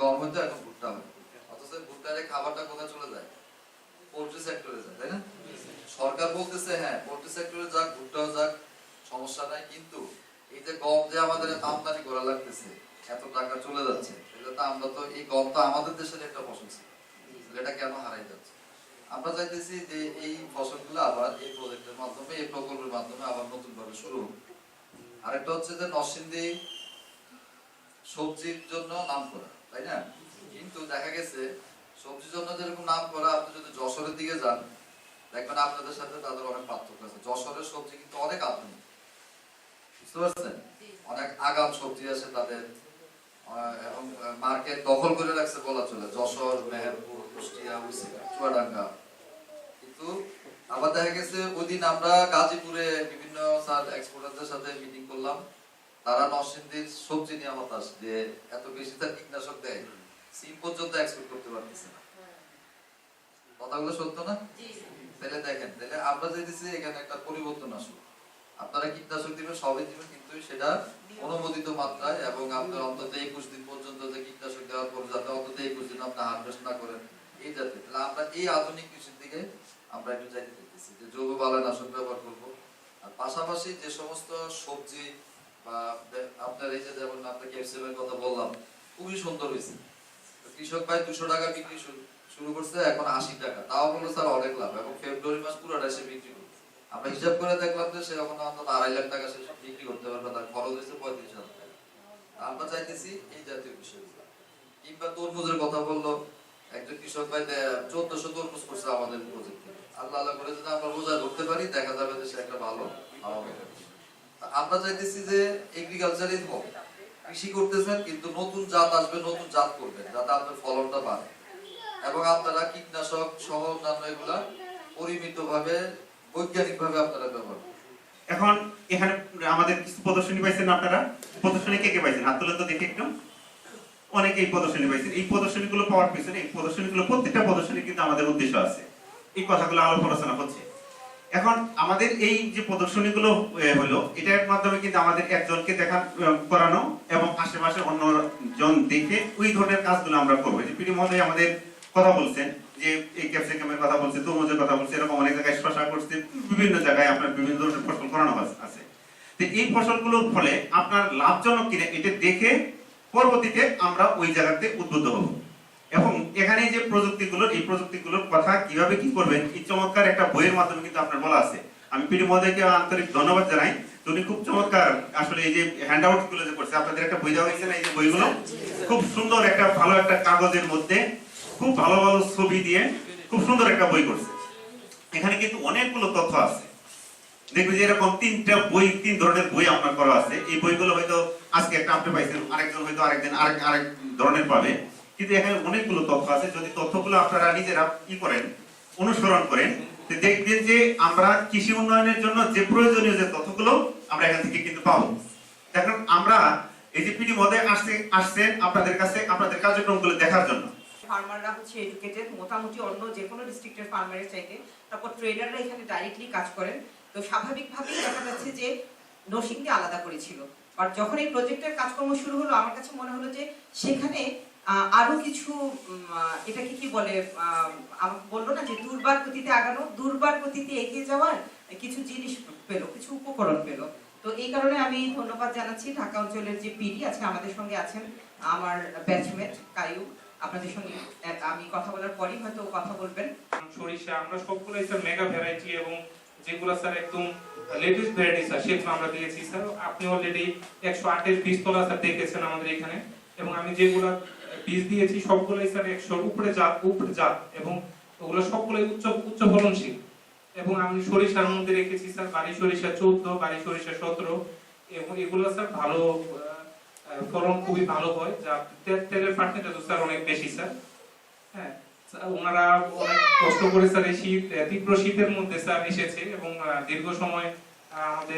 গম হইতো এখন ভুট্টা হয়, অথচ ভুট্টার এই খাবারটা কোথায় চলে যায়? পোল্ট্রি সেক্টরে যায়, তাই না? সরকার বলতেছে হ্যাঁ পোল্ট্রি সেক্টরে যাক, ভুট্টাও যাক, সমস্যা নাই, কিন্তু এই যে গম যে আমাদের আমদানি করা লাগতেছে, এত টাকা চলে যাচ্ছে, এটা তো আমরা তো এই গম তো আমাদের দেশের একটা ফসল ছিল, এটা কেন হারাই যাচ্ছে? আমরা চাইতেছি যে এই ফসলগুলো আবার এই প্রজেক্টের মাধ্যমে, এই প্রকল্পের মাধ্যমে আবার নতুন ভাবে শুরু হোক। আরেকটা হচ্ছে যে নরসিংদী সবজির জন্য নাম করা, তাই না? কিন্তু দেখা গেছে সবজির জন্য যেরকম নাম করা, আপনি যদি যশোরের দিকে যান দেখবেন আপনাদের সাথে তাদের অনেক পার্থক্য আছে। যশোরের সবজি কিন্তু অনেক আধুনিক, বুঝতে পারছেন? অনেক আগাম সবজি আছে তাদের, এবং মার্কেট দখল করে রাখছে বলা চলে, যশোর, মেহেরপুর, কুষ্টিয়া, চুয়াডাঙ্গা। কিন্তু আবার দেখা গেছে ওই দিন আমরা গাজীপুরে বিভিন্ন স্যার এক্সপোর্টারদের সাথে মিটিং করলাম, তারা নরসিংদীর সবজি নিয়ে হতাশ যে এত বেশি তার কীটনাশক দেয়, সিম পর্যন্ত এক্সপোর্ট করতে পারতেছে না। কথাগুলো সত্য না? তাহলে দেখেন, তাহলে আমরা চাইতেছি এখানে একটা পরিবর্তন আসুক। আপনারা কীটনাশক দিবেন, সবই দিবেন, কিন্তু সেটা অনুমোদিত মাত্রায়, এবং আপনার অন্তত 21 দিন পর্যন্ত যে কীটনাশক দেওয়ার পর যাতে অন্তত 21 দিন আপনি হারভেস্ট না করেন, এই জাতীয়। তাহলে আমরা এই আধুনিক কৃষির দিকে আমরা একটু যাইতে চাইতেছি, যে জৈব বালাইনাশক ব্যবহার করব। আর পাশাপাশি যে সমস্ত সবজি বা আপনার এই যে যেমন আপনাকে ক্যাপসিকামের কথা বললাম, খুবই সুন্দর হয়েছে। কৃষক ভাই 200 টাকা বিক্রি শুরু করছে, এখন 80 টাকা, তাও বললো স্যার অনেক লাভ, এবং ফেব্রুয়ারি মাস পুরোটা সে বিক্রি করছে। আমরা হিসাব করে দেখলাম যে সে এখন অন্তত 2.5 লাখ টাকা সে বিক্রি করতে পারবে, তার খরচ হয়েছে 35,000 টাকা। আমরা চাইতেছি এই জাতীয় বিষয়গুলো। কিংবা তরমুজের কথা বললো একজন কৃষক ভাই, 1400 তরমুজ করছে আমাদের প্রজেক্টে। আল্লাহ আল্লাহ করে যদি আমরা রোজা ধরতে পারি, দেখা যাবে যে সে একটা ভালো হবে। আমরা চাইতেছি যে এগ্রিকালচারই হোক, কৃষি করতেছেন কিন্তু নতুন জাত আসবে, নতুন জাত করবেন যাতে আপনার ফলনটা বাড়ে, এবং আপনারা কীটনাশক সহ অন্যান্য এগুলা পরিমিত ভাবে, বৈজ্ঞানিক ভাবে আপনারা ব্যবহার করবেন। এখন এখানে আমাদের কিছু প্রদর্শনী পাইছেন, আপনারা প্রদর্শনী কে কে পাইছেন? হাত তুলে তো দেখি একটু। অনেকেই প্রদর্শনী পাইছেন। এই প্রদর্শনীগুলো পাওয়ার পিছনে, এই প্রদর্শনীগুলো প্রত্যেকটা প্রদর্শনী কিন্তু আমাদের উদ্দেশ্য আছে, এই কথাগুলো আলোপ আলোচনা হচ্ছে। এখন আমাদের এই যে প্রদর্শনীগুলো হলো, এটার মাধ্যমে কিন্তু আমাদের একজনকে দেখা করানো এবং আশেপাশে অন্যজন দেখে ওই ধরনের কাজগুলো আমরা করবো। যে পিডি মহোদয় আমাদের কথা বলছেন, যে এই ক্যাপসিকামের কথা বলছে, তরমুজের কথা বলছে, এরকম অনেক জায়গায় শশা করছে, বিভিন্ন জায়গায় আপনার বিভিন্ন ধরনের ফসল করানো আছে। তো এই ফসলগুলোর ফলে আপনার লাভজনক কিনা এটা দেখে পরবর্তীতে আমরা ওই জায়গাতে উদ্বুদ্ধ হব। এবং এখানে যে প্রযুক্তিগুলো, এই প্রযুক্তিগুলোর কথা কিভাবে কি করবেন, এই চমৎকার একটা বইয়ের মাধ্যমে কিন্তু আপনার বলা আছে। আমি পিডি মহোদয়কে আন্তরিক ধন্যবাদ জানাই, উনি খুব চমৎকার আসলে এই যে হ্যান্ডআউট গুলো যে করছে, আপনাদের একটা বই দেওয়া হয়েছে না, এই যে বইগুলো খুব সুন্দর একটা ভালো একটা কাগজের মধ্যে খুব ভালো ভালো ছবি দিয়ে খুব সুন্দর একটা বই করছে। এখানে কিন্তু অনেকগুলো তথ্য আছে, দেখবেন যে এরকম 3টা বই, 3 ধরনের বই আপনার করা আছে। এই বইগুলো হয়তো আজকে একটা আপনি পাইছেন, আরেকজন হয়তো আরেকদিন আরেক ধরনের পাবে, কিন্তু এখানে অনেকগুলো তথ্য আছে। যদি তথ্যগুলো আপনারা নিজেরা কি করেন, অনুসরণ করেন, দেখবেন যে আমরা কৃষি উন্নয়নের জন্য যে প্রয়োজনীয় যে তথ্যগুলো আমরা এখান থেকে কিন্তু পাবো। দেখুন আমরা এই যে পিডি মহোদয় আসছে আপনাদের কাছে আপনাদের কার্যক্রমগুলো দেখার জন্য। ফার্মাররা হচ্ছে এডুকেটেড, মোটামুটি অন্য যে কোনো ডিস্ট্রিক্টের ফার্মারের চাইতে। তারপর ট্রেডাররা এখানে ডাইরেক্টলি কাজ করেন। তো স্বাভাবিকভাবেই দেখা যাচ্ছে যে নরসিংদী আলাদা করেছিল, আর যখন এই প্রজেক্টের কাজকর্ম শুরু হলো আমার কাছে মনে হলো যে সেখানে আরো কিছু, এটাকে কি বলে, আমাকে বললো না যে দুর্বার গতিতে আগানো, দুর্বার গতিতে এগিয়ে যাওয়ার কিছু জিনিস পেলো, কিছু উপকরণ পেলো। তো এই কারণে আমি ধন্যবাদ জানাচ্ছি ঢাকা অঞ্চলের যে পিডি আজকে আমাদের সঙ্গে আছেন, আমার ব্যাচমেট কায়ুব। আপনাদের সঙ্গে আমি কথা বলার পরই হয়তো কথা বলবেন। সরিষা আমরা সবগুলোই স্যার মেগা ভ্যারাইটি, এবং যেগুলো স্যার একদম লেটেস্ট ভ্যারাইটি স্যার সেগুলো আমরা দিয়েছি স্যার। আপনি অলরেডি 108 বীজ তোলা স্যার দেখেছেন আমাদের এখানে, এবং আমি যেগুলো বীজ দিয়েছি সবগুলোই স্যার 100 উপরে জাত, এবং ওগুলো সবগুলোই উচ্চ ফলনশীল। এবং আমি সরিষার মধ্যে রেখেছি স্যার বাড়ি সরিষা 14, বাড়ি সরিষা 17, এবং এগুলো স্যার ভালো ফলন খুবই ভালো হয়, যা তেলের পার্সেন্টেজ স্যার অনেক বেশি স্যার। হ্যাঁ, ওনারা অনেক কষ্ট করে স্যার এই তীব্র শীতের মধ্যে স্যার এসেছে, এবং দীর্ঘ সময় আমাদের